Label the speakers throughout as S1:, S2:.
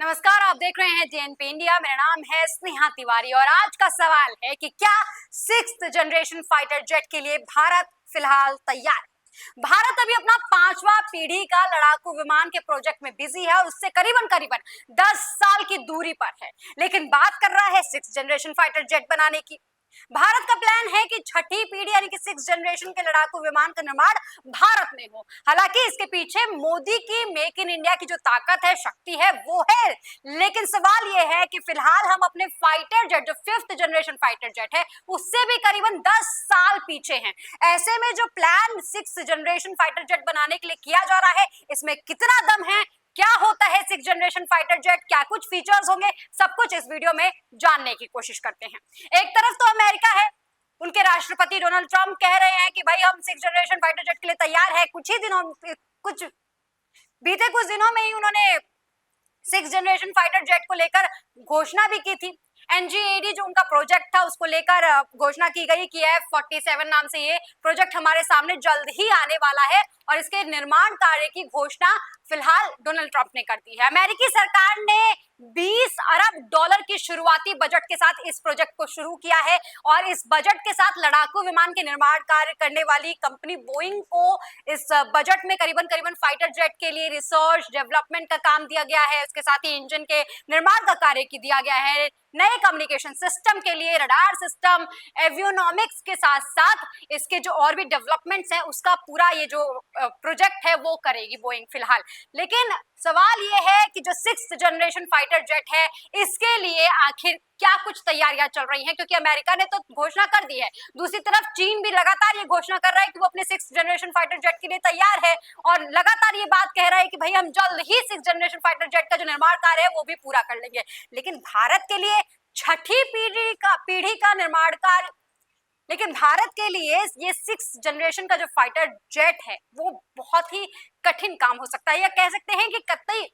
S1: नमस्कार, आप देख रहे हैं जेएनपी इंडिया। मेरा नाम है स्नेहा तिवारी और आज का सवाल है कि क्या सिक्स्थ जनरेशन फाइटर जेट के लिए भारत फिलहाल तैयार है। भारत अभी अपना 5वां पीढ़ी का लड़ाकू विमान के प्रोजेक्ट में बिजी है और उससे करीबन करीबन 10 साल की दूरी पर है, लेकिन बात कर रहा है सिक्स्थ जनरेशन फाइटर जेट बनाने की। भारत का प्लान है कि छठी पीढ़ी यानी कि सिक्स जनरेशन के लड़ाकू विमान का निर्माण भारत में हो। हालांकि इसके पीछे मोदी की मेक इन इंडिया की जो ताकत है, शक्ति है, वो है। लेकिन सवाल ये है कि फिलहाल हम अपने फाइटर जेट, जो फिफ्थ जनरेशन फाइटर जेट है, उससे भी करीबन 10 साल पीछे हैं। ऐसे में जो plan six generation fighter jet बनाने के लिए किया जा रहा है, इसमें कितना दम है, क्या होता है सिक्स जनरेशन फाइटर जेट, क्या कुछ फीचर्स होंगे, सब कुछ इस वीडियो में जानने की कोशिश करते हैं। एक तरफ तो अमेरिका है, उनके राष्ट्रपति डोनाल्ड ट्रंप कह रहे हैं कि भाई हम सिक्स जनरेशन फाइटर जेट के लिए तैयार है। बीते कुछ दिनों में ही उन्होंने सिक्स जनरेशन फाइटर जेट को लेकर घोषणा भी की थी। एनजीएडी जो उनका प्रोजेक्ट था, उसको लेकर घोषणा की गई कि F-47 नाम से ये प्रोजेक्ट हमारे सामने जल्द ही आने वाला है और इसके निर्माण कार्य की घोषणा फिलहाल डोनाल्ड ट्रंप ने कर दी है। अमेरिकी सरकार ने 20 अरब डॉलर की शुरुआती बजट के साथ इस प्रोजेक्ट को शुरू किया है और इस बजट के साथ लड़ाकू विमान के निर्माण कार्य करने वाली कंपनी बोइंग को इस बजट में करीबन करीबन फाइटर जेट के लिए रिसर्च डेवलपमेंट का काम दिया गया है। इसके साथ ही इंजन के निर्माण का कार्य दिया गया है। नए कम्युनिकेशन सिस्टम के लिए रडार सिस्टम, एवियोनॉमिक्स के साथ साथ इसके जो और भी डेवलपमेंट्स हैं, उसका पूरा ये जो प्रोजेक्ट है वो करेगी बोइंग फिलहाल। लेकिन सवाल ये है कि जो सिक्स्थ जनरेशन फाइटर जेट है, इसके लिए आखिर क्या कुछ तैयारियां चल रही हैं, क्योंकि अमेरिका ने तो घोषणा कर दी है। दूसरी तरफ चीन भी लगातार ये घोषणा कर रहा है कि वो अपने सिक्स्थ जनरेशन फाइटर जेट के लिए तैयार है और लगातार ये बात कह रहा है कि भाई हम जल्द ही सिक्स्थ जनरेशन फाइटर जेट का जो निर्माण कार्य है वो भी पूरा कर लेंगे। लेकिन भारत के लिए छठी पीढ़ी का निर्माण कार्य, लेकिन भारत के लिए ये सिक्स जनरेशन का जो फाइटर जेट है वो बहुत ही कठिन काम हो सकता है, या कह सकते हैं कि कतई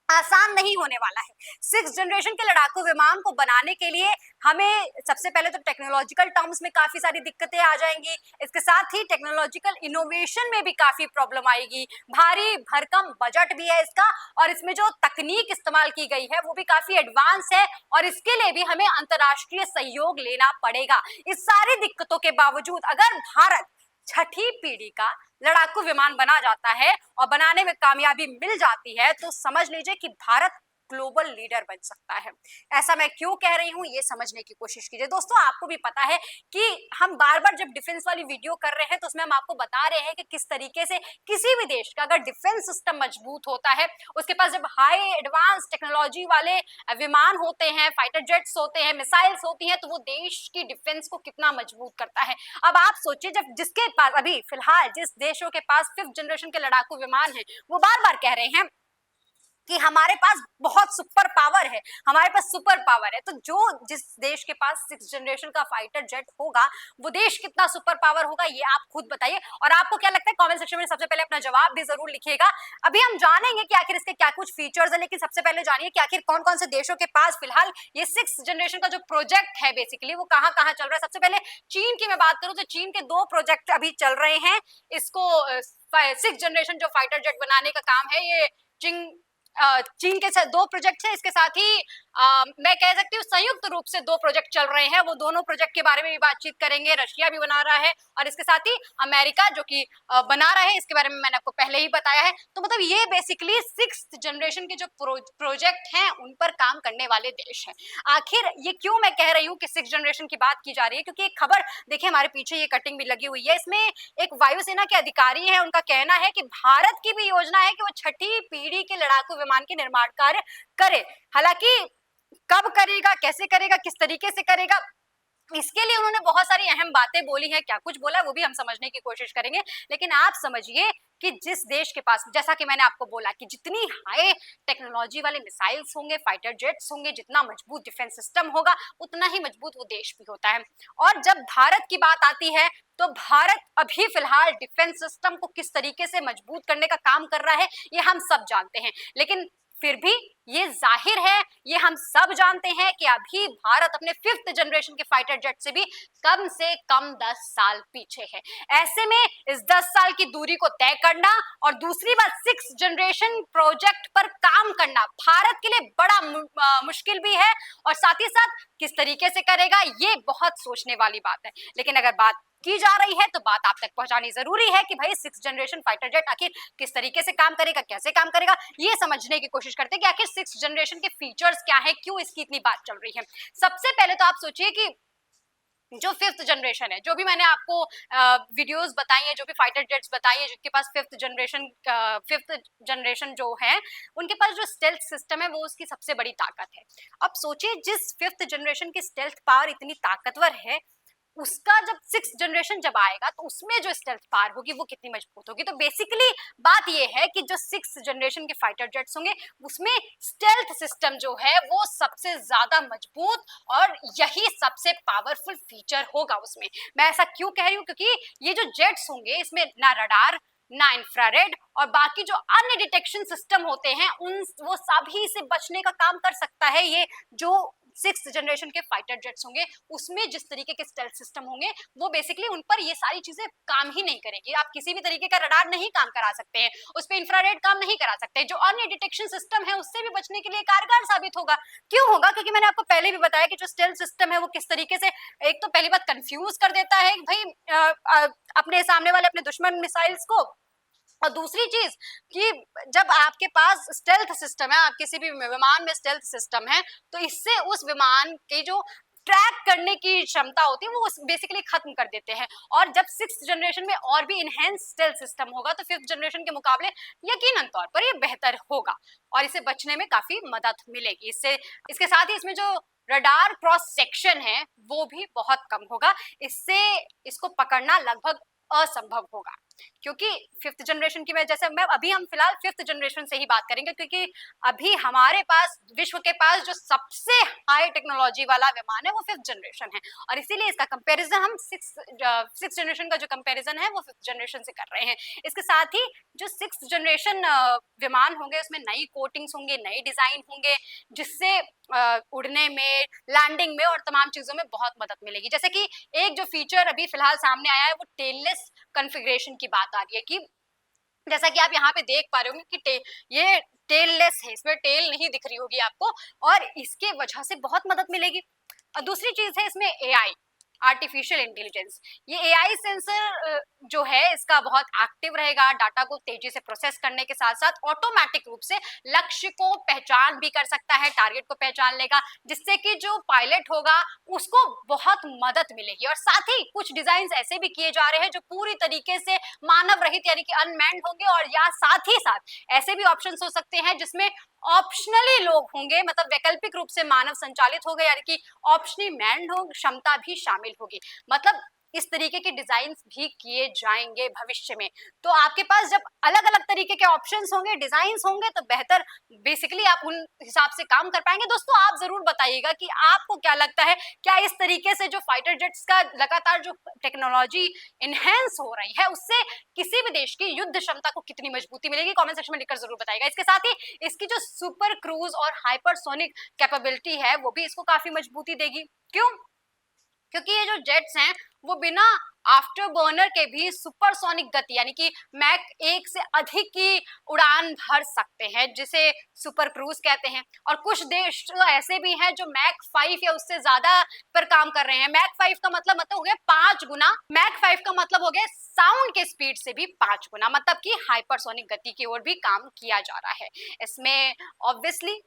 S1: आसान नहीं होने वाला है। सिक्स जनरेशन के लड़ाकू विमान को बनाने के लिए हमें सबसे पहले तो टेक्नोलॉजिकल टर्म्स में काफी सारी दिक्कतें आ जाएंगी। इसके साथ ही टेक्नोलॉजिकल इनोवेशन में भी काफी प्रॉब्लम आएगी। भारी भरकम बजट भी है इसका और इसमें जो तकनीक इस्तेमाल की गई है वो भी काफी एडवांस है और इसके लिए भी हमें अंतर्राष्ट्रीय सहयोग लेना पड़ेगा। इस सारी दिक्कतों के बावजूद अगर भारत छठी पीढ़ी का लड़ाकू विमान बना जाता है और बनाने में कामयाबी मिल जाती है, तो समझ लीजिए कि भारत ग्लोबल लीडर बन सकता है। ऐसा मैं क्यों कह रही हूं, ये समझने की कोशिश कीजिए। दोस्तों, आपको भी पता है कि हम बार बार जब डिफेंस वाली वीडियो कर रहे हैं तो उसमें हम आपको बता रहे हैं कि किस तरीके से किसी भी देश का अगर डिफेंस सिस्टम मजबूत होता है, उसके पास जब हाई एडवांस टेक्नोलॉजी वाले विमान होते हैं, फाइटर जेट्स होते हैं, मिसाइल्स होती हैं, तो वो देश की डिफेंस को कितना मजबूत करता है। अब आप सोचिए, जब जिसके पास अभी फिलहाल जिस देशों के पास फिफ्थ जनरेशन के लड़ाकू विमान है, वो बार बार कह रहे हैं कि हमारे पास बहुत सुपर पावर है, हमारे पास सुपर पावर है, तो जो जिस देश के पास सिक्स जनरेशन का फाइटर जेट होगा, वो देश कितना सुपर पावर होगा, ये आप खुद बताइए। और आपको क्या लगता है, कमेंट सेक्शन में सबसे पहले अपना जवाब भी जरूर लिखिएगा। अभी हम जानेंगे कि आखिर इसके क्या कुछ फीचर्स है, लेकिन सबसे पहले जानिए कि आखिर कौन कौन से देशों के पास फिलहाल ये सिक्स जनरेशन का जो प्रोजेक्ट है बेसिकली वो कहाँ कहाँ चल रहा है। सबसे पहले चीन की मैं बात करूं तो चीन के 2 प्रोजेक्ट अभी चल रहे हैं। इसको सिक्स जनरेशन जो फाइटर जेट बनाने का काम है, ये चीन के साथ 2 प्रोजेक्ट है। इसके साथ ही मैं कह सकती हूँ संयुक्त रूप से 2 प्रोजेक्ट चल रहे हैं। वो दोनों प्रोजेक्ट के बारे में भी बातचीत करेंगे। रशिया भी बना रहा है और इसके साथ ही अमेरिका जो कि बना रहा है, इसके बारे में मैंने आपको पहले ही बताया है। तो मतलब ये बेसिकली सिक्स्थ जनरेशन के जो प्रोजेक्ट हैं उन पर काम करने वाले देश हैं। आखिर ये क्यों मैं कह रही हूँ कि सिक्स जनरेशन की बात की जा रही है, क्योंकि एक खबर देखिए, हमारे पीछे ये कटिंग भी लगी हुई है। इसमें एक वायुसेना के अधिकारी हैं, उनका कहना है कि भारत की भी योजना है कि वो छठी पीढ़ी के लड़ाकू विमान के निर्माण कार्य करे। हालांकि कब करेगा, कैसे करेगा, किस तरीके से करेगा, इसके लिए उन्होंने बहुत सारी अहम बातें बोली हैं। क्या कुछ बोला है वो भी हम समझने की कोशिश करेंगे। लेकिन आप समझिए कि जिस देश के पास, जैसा कि मैंने आपको बोला कि जितनी हाई टेक्नोलॉजी वाले मिसाइल्स होंगे, फाइटर जेट्स होंगे, जितना मजबूत डिफेंस सिस्टम होगा, उतना ही मजबूत वो देश भी होता है। और जब भारत की बात आती है तो भारत अभी फिलहाल डिफेंस सिस्टम को किस तरीके से मजबूत करने का काम कर रहा है, ये हम सब जानते हैं। लेकिन फिर भी ये जाहिर है, ये हम सब जानते हैं कि अभी भारत अपने 5th जनरेशन के फाइटर जेट से भी कम से कम 10 साल पीछे है। ऐसे में इस 10 साल की दूरी को तय करना और दूसरी बात 6th जनरेशन प्रोजेक्ट पर काम करना भारत के लिए बड़ा मुश्किल भी है, और साथ ही साथ किस तरीके से करेगा ये बहुत सोचने वाली बात है। लेकिन अगर बात की जा रही है तो बात आप तक पहुंचानी जरूरी है कि भाई 6th जनरेशन फाइटर जेट आखिर किस तरीके से काम करेगा, कैसे काम करेगा, ये समझने की कोशिश करते हैं कि आखिर 6th जनरेशन के फीचर्स क्या है, क्यों इसकी इतनी बात चल रही है। सबसे पहले तो आप सोचिए कि जो 5th जनरेशन है, जो भी मैंने आपको वीडियोस बताई है, जो भी फाइटर जेट्स बताई है जिनके पास 5th जनरेशन जो है, उनके पास जो स्टेल्थ सिस्टम है वो उसकी सबसे बड़ी ताकत है। अब सोचिए जिस 5th जनरेशन की स्टेल्थ पावर इतनी ताकतवर है, उसका जब 6th जनरेशन जब आएगा तो उसमें जो स्टेल्थ पावर होगी वो कितनी मजबूत होगी। तो बेसिकली बात ये है कि जो 6th जनरेशन के फाइटर जेट्स होंगे उसमें स्टेल्थ सिस्टम जो है वो सबसे ज्यादा मजबूत और यही सबसे पावरफुल फीचर होगा उसमें। मैं ऐसा क्यों कह रही हूँ, क्योंकि ये जो जेट्स होंगे इसमें ना रडार, ना इंफ्रारेड और बाकी जो अन्य डिटेक्शन सिस्टम होते हैं उन वो सभी से बचने का काम कर सकता है। ये जो 6th जनरेशन के फाइटर जेट्स होंगे उसमें जिस तरीके के स्टेल्थ सिस्टम होंगे वो बेसिकली उन पर ये सारी चीजें काम ही नहीं करेगी। आप किसी भी तरीके का रडार नहीं काम करा सकते हैं, उस पर इंफ्रारेड काम नहीं करा सकते, जो अन्य डिटेक्शन सिस्टम है उससे भी बचने के लिए कारगर साबित होगा। क्यों होगा? क्योंकि मैंने आपको पहले भी बताया कि जो स्टेल्थ सिस्टम है वो किस तरीके से एक तो पहली बात कंफ्यूज कर देता है भाई अपने सामने वाले अपने दुश्मन मिसाइल्स को, और दूसरी चीज कि जब आपके पास स्टेल्थ सिस्टम है, आप किसी भी विमान में स्टेल्थ सिस्टम है, तो इससे उस विमान की जो ट्रैक करने की क्षमता होती है वो बेसिकली खत्म कर देते हैं। और जब 6th जनरेशन में और भी इनहेंस स्टेल्थ सिस्टम होगा तो 5th जनरेशन के मुकाबले यकीनन तौर पर ये बेहतर होगा और इसे बचने में काफी मदद मिलेगी। इससे इसके साथ ही इसमें जो रडार क्रॉस सेक्शन है वो भी बहुत कम होगा, इससे इसको पकड़ना लगभग असंभव होगा। क्योंकि 5th जनरेशन की मैं जैसे मैं अभी हम फिलहाल 5th जनरेशन से ही बात करेंगे, क्योंकि अभी हमारे पास विश्व के पास जो सबसे हाई टेक्नोलॉजी वाला विमान है वो 5th जनरेशन है, और इसीलिए इसका कंपैरिजन हम 6th जनरेशन का जो कंपैरिजन है वो 5th जनरेशन से कर रहे हैं। इसके साथ ही जो 6th जनरेशन विमान होंगे उसमें नई कोटिंग्स होंगे, नई डिजाइन होंगे, जिससे उड़ने में, लैंडिंग में और तमाम चीजों में बहुत मदद मिलेगी। जैसे कि एक जो फीचर अभी फिलहाल सामने आया है वो टेललेस कॉन्फ़िगरेशन की बात आ रही है कि जैसा कि आप यहाँ पे देख पा रहे होंगे कि ये टेललेस है, इसमें टेल नहीं दिख रही होगी आपको, और इसके वजह से बहुत मदद मिलेगी। और दूसरी चीज है इसमें एआई, आर्टिफिशियल इंटेलिजेंस। ये एआई सेंसर जो है इसका बहुत एक्टिव रहेगा, डाटा को तेजी से प्रोसेस करने के साथ साथ ऑटोमेटिक रूप से लक्ष्य को पहचान भी कर सकता है, टारगेट को पहचान लेगा, जिससे कि जो पायलट होगा उसको बहुत मदद मिलेगी। और साथ ही कुछ डिजाइन ऐसे भी किए जा रहे हैं जो पूरी तरीके से मानव रहित यानी कि अनमैन्ड होंगे, और या साथ ही साथ ऐसे भी ऑप्शंस हो सकते हैं जिसमें ऑप्शनली लोग होंगे, मतलब वैकल्पिक रूप से मानव संचालित होगा, यानी कि ऑप्शनली मैन्ड हो क्षमता भी शामिल होगी। मतलब इस तरीके के डिजाइन्स भी किए जाएंगे भविष्य में। तो आपके पास जब अलग अलग तरीके के ऑप्शंस होंगे, डिजाइन्स होंगे, तो बेहतर बेसिकली आप उन हिसाब से काम कर पाएंगे। दोस्तों आप जरूर बताइएगा कि आपको क्या लगता है, क्या इस तरीके से जो फाइटर जेट्स का लगातार जो टेक्नोलॉजी इनहेंस हो रही है उससे किसी भी देश की युद्ध क्षमता को कितनी मजबूती मिलेगी? कमेंट सेक्शन में लिखकर जरूर बताइएगा। इसके साथ ही इसकी जो सुपर क्रूज और हाइपरसोनिक कैपेबिलिटी है वो भी इसको काफी मजबूती देगी। क्यों? क्योंकि ये जो जेट्स हैं वो बिना आफ्टर बर्नर के भी सुपरसोनिक गति यानी कि मैक 1 से अधिक की उड़ान भर सकते हैं, जिसे सुपर क्रूज कहते हैं। और कुछ देश तो ऐसे भी हैं जो मैक 5 या उससे ज्यादा पर काम कर रहे हैं। मैक 5 का मतलब हो गया 5 गुना, मैक 5 का मतलब हो गया साउंड के स्पीड से भी 5 गुना, मतलब कि हाइपरसोनिक गति की ओर भी काम किया जा रहा है। इसमें ऑब्वियसली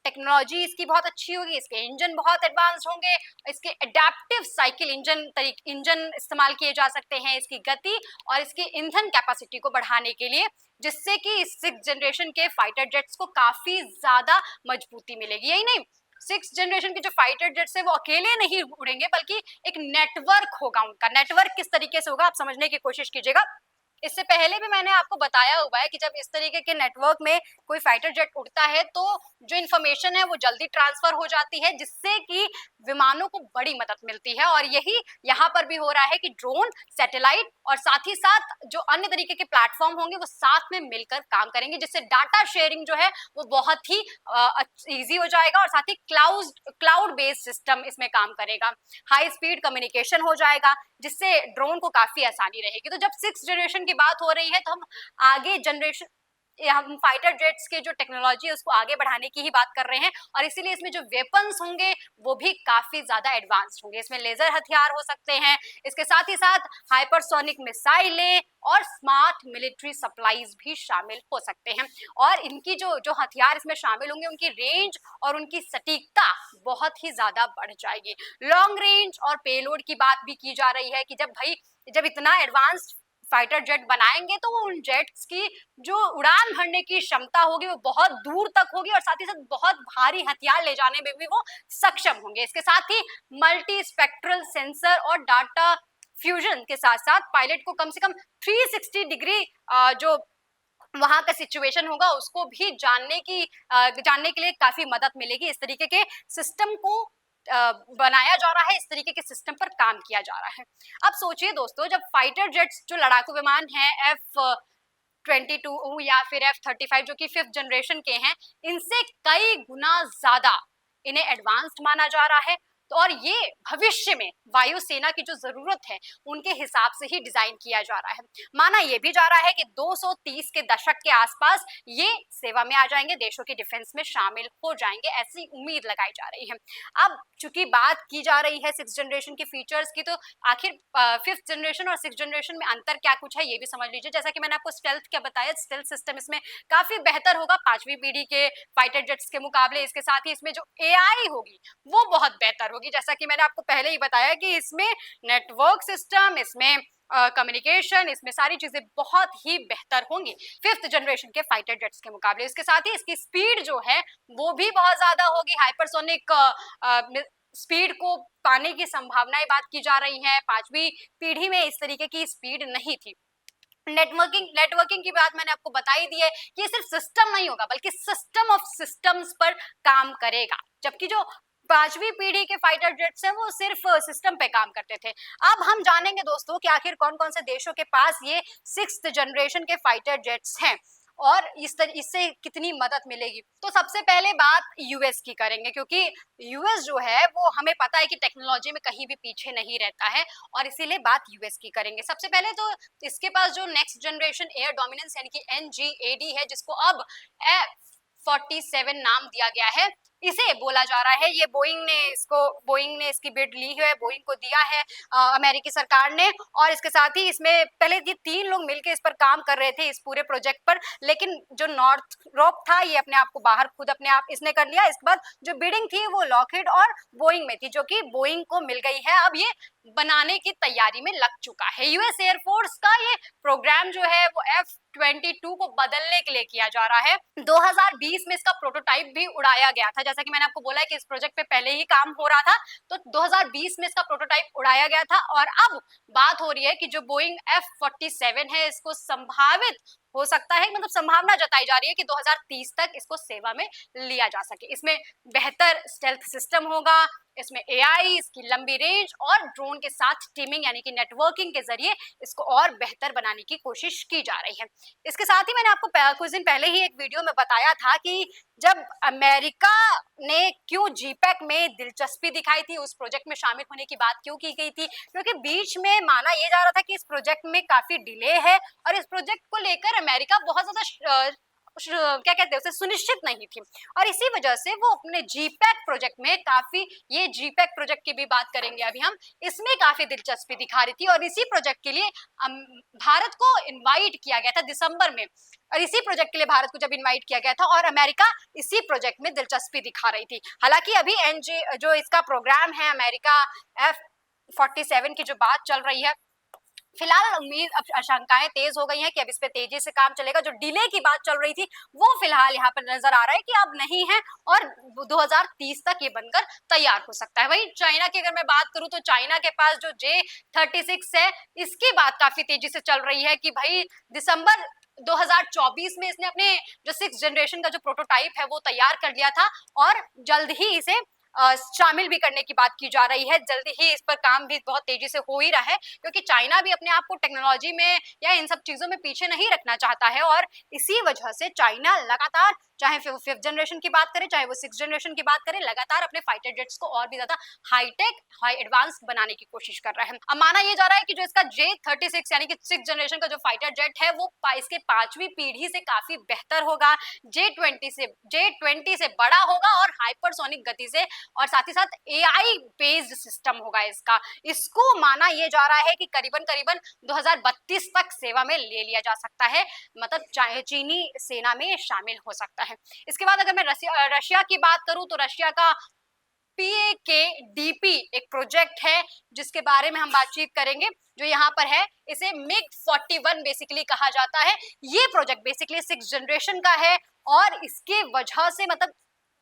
S1: टेक्नोलॉजी इसकी बहुत अच्छी होगी, इसके इंजन बहुत एडवांस होंगे, इसके एडेप्टिव साइकिल इंजन इस्तेमाल किए जा सकते हैं इसकी गति और इसकी ईंधन कैपेसिटी को बढ़ाने के लिए, जिससे कि इस 6th जनरेशन के फाइटर जेट्स को काफी ज्यादा मजबूती मिलेगी। यही नहीं, 6th जनरेशन के जो फाइटर जेट्स है वो अकेले नहीं उड़ेंगे, बल्कि एक नेटवर्क होगा उनका। नेटवर्क किस तरीके से होगा आप समझने की कोशिश कीजिएगा। इससे पहले भी मैंने आपको बताया हुआ है कि जब इस तरीके के नेटवर्क में कोई फाइटर जेट उड़ता है तो जो इन्फॉर्मेशन है वो जल्दी ट्रांसफर हो जाती है, जिससे कि विमानों को बड़ी मदद मिलती है। और यही यहाँ पर भी हो रहा है कि ड्रोन, सैटेलाइट और साथ ही साथ जो अन्य तरीके के प्लेटफॉर्म होंगे वो साथ में मिलकर काम करेंगे, जिससे डाटा शेयरिंग जो है वो बहुत ही इजी हो जाएगा और साथ ही क्लाउड बेस्ड सिस्टम इसमें काम करेगा। हाई स्पीड कम्युनिकेशन हो जाएगा, जिससे ड्रोन को काफी आसानी रहेगी। तो जब 6th जनरेशन की बात हो रही है तो हम आगे जनरेशन, हम फाइटर जेट्स के जो टेक्नोलॉजी है उसको आगे बढ़ाने की ही बात कर रहे हैं, और इसीलिए इसमें जो वेपन्स होंगे वो भी काफी ज्यादा एडवांस्ड होंगे। इसमें लेजर हथियार हो सकते हैं, इसके साथ ही साथ हाइपरसोनिक मिसाइलें और स्मार्ट मिलिट्री सप्लाईज भी शामिल हो सकते हैं। और इनकी जो जो हथियार इसमें शामिल होंगे उनकी रेंज और उनकी सटीकता बहुत ही ज्यादा बढ़ जाएगी। लॉन्ग रेंज और पेलोड की बात भी की जा रही है कि जब इतना एडवांस्ड फाइटर जेट बनाएंगे तो वो उन जेट्स की जो उड़ान भरने की क्षमता होगी वो बहुत दूर तक होगी, और साथ ही साथ बहुत भारी हथियार ले जाने में भी वो सक्षम होंगे। इसके साथ ही मल्टी स्पेक्ट्रल सेंसर और डाटा फ्यूजन के साथ साथ पायलट को कम से कम 360 डिग्री जो वहां का सिचुएशन होगा उसको भी जानने के लिए काफी मदद मिलेगी। इस तरीके के सिस्टम को बनाया जा रहा है, इस तरीके के सिस्टम पर काम किया जा रहा है। अब सोचिए दोस्तों, जब फाइटर जेट्स जो लड़ाकू विमान है F-22 या फिर F-35 जो कि 5th जनरेशन के हैं, इनसे कई गुना ज्यादा इन्हें एडवांस्ड माना जा रहा है। तो और ये भविष्य में वायुसेना की जो जरूरत है उनके हिसाब से ही डिजाइन किया जा रहा है। माना ये भी जा रहा है कि 230 के दशक के आसपास ये सेवा में आ जाएंगे, देशों के डिफेंस में शामिल हो जाएंगे, ऐसी उम्मीद लगाई जा रही है। अब चूंकि बात की जा रही है 6th जनरेशन के फीचर्स की, तो आखिर 5th जनरेशन और 6th जनरेशन में अंतर क्या कुछ है ये भी समझ लीजिए। जैसा कि मैंने आपको स्टेल्थ क्या बताया, स्टेल्थ सिस्टम इसमें काफी बेहतर होगा 5वीं पीढ़ी के फाइटर जेट्स के मुकाबले। इसके साथ ही इसमें जो एआई होगी वो बहुत बेहतर होगी, जैसा कि मैंने आपको पहले ही बताया कि इसमें नेटवर्क सिस्टम, इसमें कम्युनिकेशन, इसमें सारी चीजें बहुत ही बेहतर होंगी 5th जनरेशन के फाइटर जेट्स के मुकाबले। इसके साथ ही इसकी स्पीड जो है वो भी बहुत ज्यादा होगी, हाइपरसोनिक स्पीड को पाने की संभावनाएं बात की जा रही है। 5वीं पीढ़ी में इस तरीके की स्पीड नहीं थी। नेटवर्किंग की बात मैंने आपको बता ही दी है कि ये सिर्फ सिस्टम नहीं होगा बल्कि सिस्टम ऑफ सिस्टम्स पर काम करेगा, जबकि जो 5वीं पीढ़ी के फाइटर जेट्स हैं वो सिर्फ सिस्टम पे काम करते थे। अब हम जानेंगे दोस्तों कि आखिर कौन कौन से देशों के पास ये 6th जनरेशन के फाइटर जेट्स हैं और इससे कितनी मदद मिलेगी। तो सबसे पहले बात यूएस की करेंगे, क्योंकि यूएस जो है वो हमें पता है कि टेक्नोलॉजी में कहीं भी पीछे नहीं रहता है, और इसीलिए बात यूएस की करेंगे। सबसे पहले तो इसके पास जो नेक्स्ट जनरेशन एयर डोमिनेंस यानी कि NGAD है, जिसको अब F-47 नाम दिया गया है, इसे बोला जा रहा है। ये बोइंग ने इसकी बिड ली है, बोइंग को दिया है अमेरिकी सरकार ने। और इसके साथ ही इसमें पहले ये 3 लोग मिलकर इस पर काम कर रहे थे इस पूरे प्रोजेक्ट पर, लेकिन जो नॉर्थरोप था ये अपने आप इसने कर लिया। इसके बाद जो बिडिंग थी वो लॉकहीड और बोइंग में थी, जो कि बोइंग को मिल गई है। अब ये बनाने की तैयारी में लग चुका है। यूएस एयरफोर्स का ये प्रोग्राम जो है वो F-22 को बदलने के लिए किया जा रहा है। 2020 में इसका प्रोटोटाइप भी उड़ाया गया था, जैसा कि मैंने आपको बोला है कि इस प्रोजेक्ट पे पहले ही काम हो रहा था, तो 2020 में इसका प्रोटोटाइप उड़ाया गया था। और अब बात हो रही है कि जो बोइंग F-47 है इसको संभावित हो सकता है, मतलब संभावना जताई जा रही है कि 2030 तक इसको सेवा में लिया जा सके। इसमें बेहतर स्टेल्थ सिस्टम होगा, इसमें एआई, इसकी लंबी रेंज और ड्रोन के साथ टीमिंग यानी कि नेटवर्किंग के जरिए इसको और बेहतर बनाने की कोशिश की जा रही है। इसके साथ ही मैंने आपको कुछ दिन पहले ही एक वीडियो में बताया था कि जब अमेरिका ने क्यों जीपैक में दिलचस्पी दिखाई थी, उस प्रोजेक्ट में शामिल होने की बात क्यों की गई थी, क्योंकि बीच में माना यह जा रहा था कि इस प्रोजेक्ट में काफी डिले है और इस प्रोजेक्ट को लेकर अमेरिका बहुत ज्यादा क्या कहते हैं उसे सुनिश्चित नहीं थी, और इसी वजह से वो अपने जीपैक प्रोजेक्ट में ये जीपैक प्रोजेक्ट की भी बात करेंगे अभी हम, इसमें काफी दिलचस्पी दिखा रही थी। और इसी प्रोजेक्ट के लिए भारत को इनवाइट किया गया था दिसंबर में, और इसी प्रोजेक्ट के लिए भारत को जब इनवाइट किया गया था और अमेरिका इसी प्रोजेक्ट में दिलचस्पी दिखा रही थी। हालांकि अभी जो इसका प्रोग्राम है अमेरिका F-47 की जो बात चल रही है फिलहाल उम्मीद अब आशंकाएं तेज हो गई हैं कि अब इस पे तेजी से काम चलेगा। जो डिले की बात चल रही थी वो फिलहाल यहाँ पर नजर आ रहा है कि अब नहीं है और 2030 तक ये बनकर तैयार हो सकता है। वहीं चाइना की अगर मैं बात करूं तो चाइना के पास जो J36 है इसकी बात काफी तेजी से चल रही है कि भाई दिसंबर 2024 में इसने अपने जो 6th जनरेशन का जो प्रोटोटाइप है वो तैयार कर लिया था और जल्द ही इसे शामिल भी करने की बात की जा रही है। जल्दी ही इस पर काम भी बहुत तेजी से हो ही रहा है क्योंकि चाइना भी अपने आप को टेक्नोलॉजी में या इन सब चीजों में पीछे नहीं रखना चाहता है और इसी वजह से चाइना लगातार, चाहे 5th जनरेशन की बात करें चाहे वो 6th जनरेशन की बात करें, लगातार अपने फाइटर जेट्स को और भी ज्यादा हाईटेक हाई एडवांस बनाने की कोशिश कर रहा है। अब माना यह जा रहा है कि जो इसका J36 यानी कि 6th जनरेशन का जो फाइटर जेट है वो इसके 5वीं पीढ़ी से काफी बेहतर होगा, J20 से बड़ा होगा और हाइपरसोनिक गति से, और साथ ही साथ एआई बेस्ड सिस्टम होगा इसका। इसको माना यह जा रहा है कि करीबन करीबन 2032 तक सेवा में ले लिया जा सकता है, मतलब चाहे चीनी सेना में शामिल हो सकता है। इसके बाद अगर मैं रशिया की बात करूं तो रशिया का PAKDP एक प्रोजेक्ट है जिसके बारे में हम बातचीत करेंगे, जो यहाँ पर है इसे MiG-41 बेसिकली कहा जाता है। ये प्रोजेक्ट बेसिकली 6th जनरेशन का है और इसके वजह से मतलब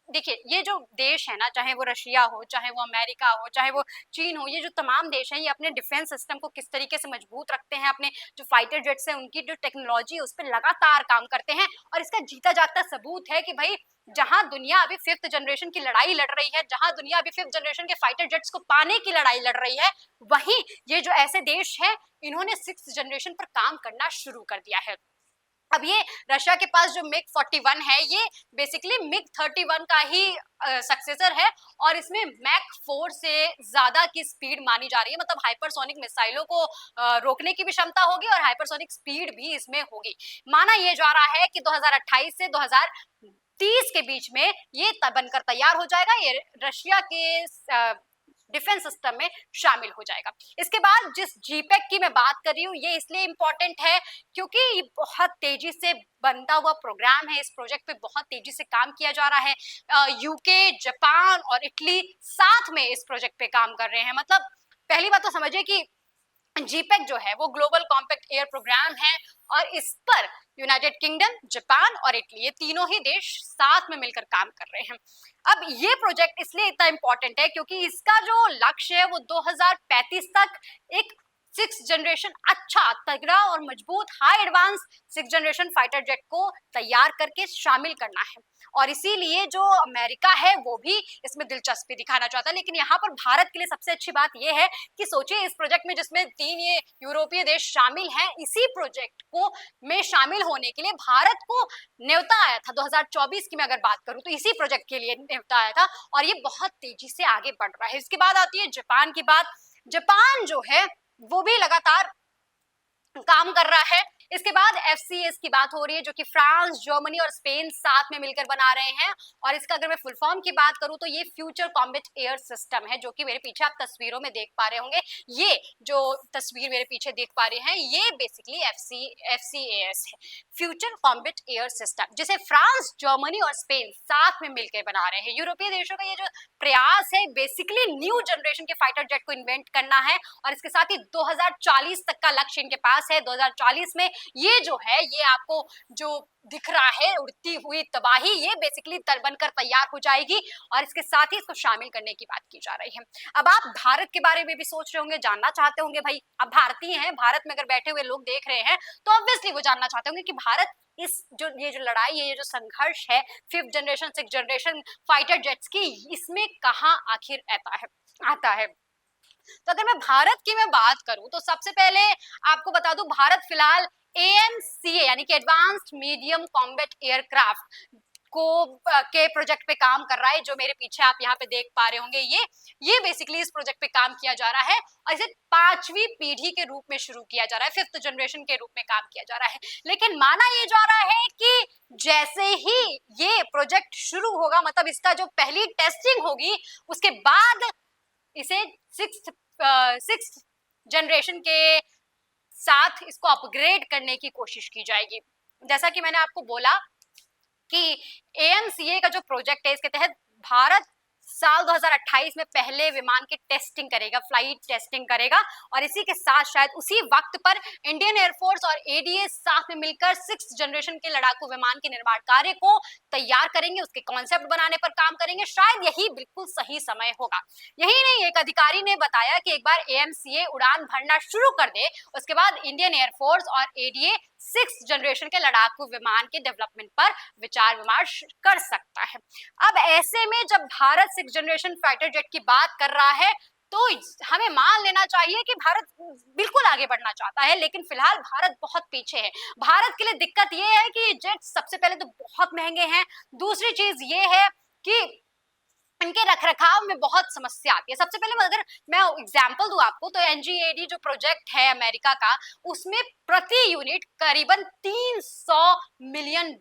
S1: देखिए ये जो देश है ना, चाहे वो रशिया हो चाहे वो अमेरिका हो चाहे वो चीन हो, ये जो तमाम देश हैं ये अपने डिफेंस सिस्टम को किस तरीके से मजबूत रखते हैं, अपने जो फाइटर जेट्स हैं उनकी जो टेक्नोलॉजी है उस पर लगातार काम करते हैं और इसका जीता जागता सबूत है कि भाई जहां दुनिया अभी 5th जनरेशन की लड़ाई लड़ रही है, जहां दुनिया अभी 5th जनरेशन के फाइटर जेट्स को पाने की लड़ाई लड़ रही है, वहीं ये जो ऐसे देश हैं इन्होंने 6th जनरेशन पर काम करना शुरू कर दिया है। अब ये रशिया के पास जो MiG-41 है ये बेसिकली MiG-31 का ही सक्सेसर है और इसमें मैक 4 से ज्यादा की स्पीड मानी जा रही है, मतलब हाइपरसोनिक मिसाइलों को रोकने की भी क्षमता होगी और हाइपरसोनिक स्पीड भी इसमें होगी। माना यह जा रहा है कि 2028 से 2030 के बीच में ये बनकर तैयार हो जाएगा, ये रशिया के डिफेंस सिस्टम में शामिल हो जाएगा। इसके बाद जिस जीपेक की मैं बात कर रही हूँ ये इसलिए इंपॉर्टेंट है क्योंकि ये बहुत तेजी से बनता हुआ प्रोग्राम है। इस प्रोजेक्ट पे बहुत तेजी से काम किया जा रहा है। यूके, जापान और इटली साथ में इस प्रोजेक्ट पे काम कर रहे हैं। मतलब पहली बात तो समझिए कि जीपेक जो है वो ग्लोबल कॉम्पैक्ट एयर प्रोग्राम है और इस पर यूनाइटेड किंगडम, जापान और इटली ये तीनों ही देश साथ में मिलकर काम कर रहे हैं। अब ये प्रोजेक्ट इसलिए इतना इंपॉर्टेंट है क्योंकि इसका जो लक्ष्य है वो 2035 तक एक 6th जनरेशन अच्छा तगड़ा और मजबूत high advance 6th generation fighter jet को तैयार करके शामिल करना है और इसीलिए जो अमेरिका है वो भी इसमें दिलचस्पी दिखाना चाहता है। लेकिन यहाँ पर भारत के लिए सबसे अच्छी बात यह है कि सोचिए इस प्रोजेक्ट में जिसमें 3 ये यूरोपीय देश शामिल हैं, इसी प्रोजेक्ट को में शामिल होने के लिए भारत को न्योता आया था। 2024 की मैं अगर बात करूं तो इसी प्रोजेक्ट के लिए न्योता आया था और ये बहुत तेजी से आगे बढ़ रहा है। इसके बाद आती है जापान की बात। जापान जो है वो भी लगातार काम कर रहा है। इसके बाद FCAS की बात हो रही है जो कि फ्रांस, जर्मनी और स्पेन साथ में मिलकर बना रहे हैं और इसका अगर मैं फुल फॉर्म की बात करूं तो ये फ्यूचर कॉम्बैट एयर सिस्टम है, जो कि मेरे पीछे आप तस्वीरों में देख पा रहे होंगे। ये जो तस्वीर मेरे पीछे देख पा रहे हैं ये बेसिकली FCAS है, फ्यूचर कॉम्बैट एयर सिस्टम, जिसे फ्रांस, जर्मनी और स्पेन साथ में मिलकर बना रहे हैं। यूरोपीय देशों का ये जो प्रयास है बेसिकली न्यू जनरेशन के फाइटर जेट को इन्वेंट करना है और इसके साथ ही 2040 तक का लक्ष्य इनके पास है। 2040 में ये जो है ये आपको जो दिख रहा है उड़ती हुई तबाही, ये बेसिकली बनकर तैयार हो जाएगी और इसके साथ ही इसको शामिल करने की बात की जा रही है। अब आप भारत के बारे में भी सोच रहे होंगे, जानना चाहते होंगे, भाई अब भारतीय हैं, भारत में अगर बैठे हुए लोग देख रहे हैं तो ऑब्वियसली वो जानना चाहते होंगे कि भारत इस ये जो लड़ाई है, ये जो संघर्ष है 5th generation 6th generation fighter jets की, इसमें कहां आखिर आता है। तो अगर मैं बात करूं तो सबसे पहले आपको बता दूं भारत फिलहाल AMCA यानी कि एडवांस्ड मीडियम कॉम्बैट एयरक्राफ्ट को के प्रोजेक्ट पे काम कर रहा है, जो मेरे पीछे आप यहाँ पे देख पा रहे होंगे। ये बेसिकली इस प्रोजेक्ट पे काम किया जा रहा है और इसे 5वीं पीढ़ी के रूप में शुरू किया जा रहा है, 5th जनरेशन के रूप में काम किया जा रहा है। लेकिन माना ये जा रहा है कि जैसे ही ये प्रोजेक्ट शुरू होगा, मतलब इसका जो पहली टेस्टिंग होगी उसके बाद इसे 6th जनरेशन के साथ इसको अपग्रेड करने की कोशिश की जाएगी। जैसा कि मैंने आपको बोला कि AMCA का जो प्रोजेक्ट है इसके तहत भारत साल 2028 में पहले विमान की टेस्टिंग करेगा, फ्लाइट टेस्टिंग करेगा, और इसी के साथ शायद उसी वक्त पर इंडियन एयरफोर्स और एडीए साथ में मिलकर 6th जनरेशन के लड़ाकू विमान के निर्माण कार्य को तैयार करेंगे, उसके कॉन्सेप्ट बनाने पर काम करेंगे। शायद यही बिल्कुल सही समय होगा। यही नहीं, एक अधिकारी ने बताया कि एक बार एएमसीए उड़ान भरना शुरू कर दे, उसके बाद इंडियन एयरफोर्स और एडीए 6th जनरेशन के लड़ाकू विमान के डेवलपमेंट पर विचार विमर्श कर सकता है। अब ऐसे में जब Bharat 6th generation fighter jet की बात कर रहा है, तो हमें मान लेना चाहिए कि भारत बिल्कुल आगे बढ़ना चाहता है, लेकिन फिलहाल भारत बहुत पीछे है। भारत के लिए दिक्कत ये है कि ये जेट सबसे पहले तो बहुत महंगे हैं, दूसरी चीज ये है कि इनके रखरखाव में बहुत समस्या आती है। सबसे पहले अगर मैं एग्जांपल दूं आपको, तो एनजीएडी जो प्रोजेक्ट है अमेरिका का, उसमें प्रति यूनिट करीबन $300 मिलियन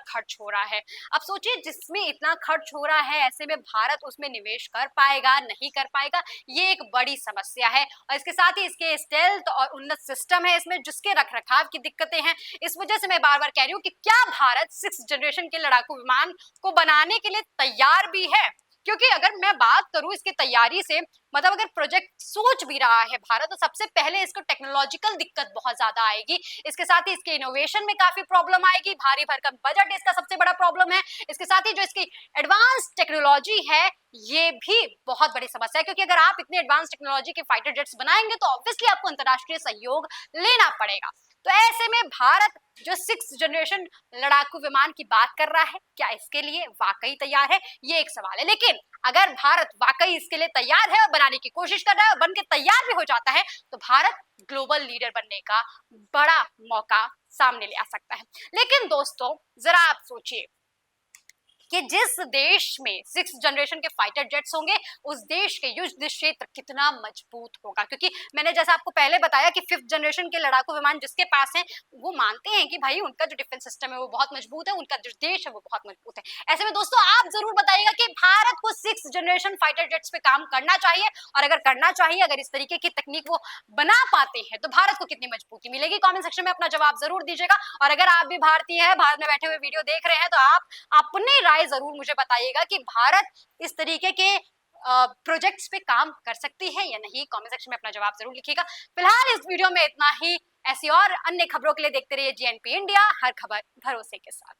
S1: खर्च हो रहा है। अब सोचिए, जिसमें इतना खर्च हो रहा है, ऐसे में भारत उसमें निवेश कर पाएगा, नहीं कर पाएगा, ये एक बड़ी समस्या है। और इसके साथ ही इसके स्टेल्थ और उन्नत सिस्टम है इसमें, जिसके रखरखाव की दिक्कतें हैं। इस वजह से मैं बार बार कह रही हूँ कि क्या भारत 6th जनरेशन के लड़ाकू विमान को बनाने के लिए तैयार भी है? क्योंकि अगर मैं बात करूं इसकी तैयारी से, मतलब अगर प्रोजेक्ट सोच भी रहा है भारत, तो सबसे पहले इसको टेक्नोलॉजिकल दिक्कत बहुत ज्यादा आएगी। इसके साथ ही इसके इनोवेशन में काफी प्रॉब्लम आएगी, भारी भरकम बजट इसका सबसे बड़ा प्रॉब्लम है। इसके साथ ही जो इसकी एडवांस टेक्नोलॉजी है, ये भी बहुत बड़ी समस्या है, क्योंकि अगर आप इतने एडवांस टेक्नोलॉजी के फाइटर जेट्स बनाएंगे तो ऑब्वियसली आपको अंतरराष्ट्रीय सहयोग लेना पड़ेगा। तो ऐसे में भारत जो 6th जनरेशन लड़ाकू विमान की बात कर रहा है, क्या इसके लिए वाकई तैयार है? ये एक सवाल है। लेकिन अगर भारत वाकई इसके लिए तैयार है और बनाने की कोशिश कर रहा है और बन के तैयार भी हो जाता है, तो भारत ग्लोबल लीडर बनने का बड़ा मौका सामने ले आ सकता है। लेकिन दोस्तों, जरा आप सोचिए कि जिस देश में 6th जनरेशन के फाइटर जेट्स होंगे, उस देश के युद्ध क्षेत्र कितना मजबूत होगा। क्योंकि मैंने जैसा आपको पहले बताया कि 5th जनरेशन के लड़ाकू विमान जिसके पास हैं, वो मानते हैं कि भाई उनका जो डिफेंस सिस्टम है वो बहुत मजबूत है, उनका जो देश है वो बहुत मजबूत है। ऐसे में दोस्तों, आप जरूर बताइएगा कि भारत को 6th जनरेशन फाइटर जेट्स पे काम करना चाहिए, और अगर करना चाहिए, अगर इस तरीके की तकनीक वो बना पाते हैं, तो भारत को कितनी मजबूती मिलेगी? कमेंट सेक्शन में अपना जवाब जरूर दीजिएगा। और अगर आप भी भारतीय हैं, भारत में बैठे हुए वीडियो देख रहे हैं, तो आप अपनी राय जरूर मुझे बताइएगा कि भारत इस तरीके के प्रोजेक्ट्स पे काम कर सकती है या नहीं। कमेंट सेक्शन में अपना जवाब जरूर लिखिएगा। फिलहाल इस वीडियो में इतना ही। ऐसी और अन्य खबरों के लिए देखते रहिए जीएनपी इंडिया, हर खबर भरोसे के साथ।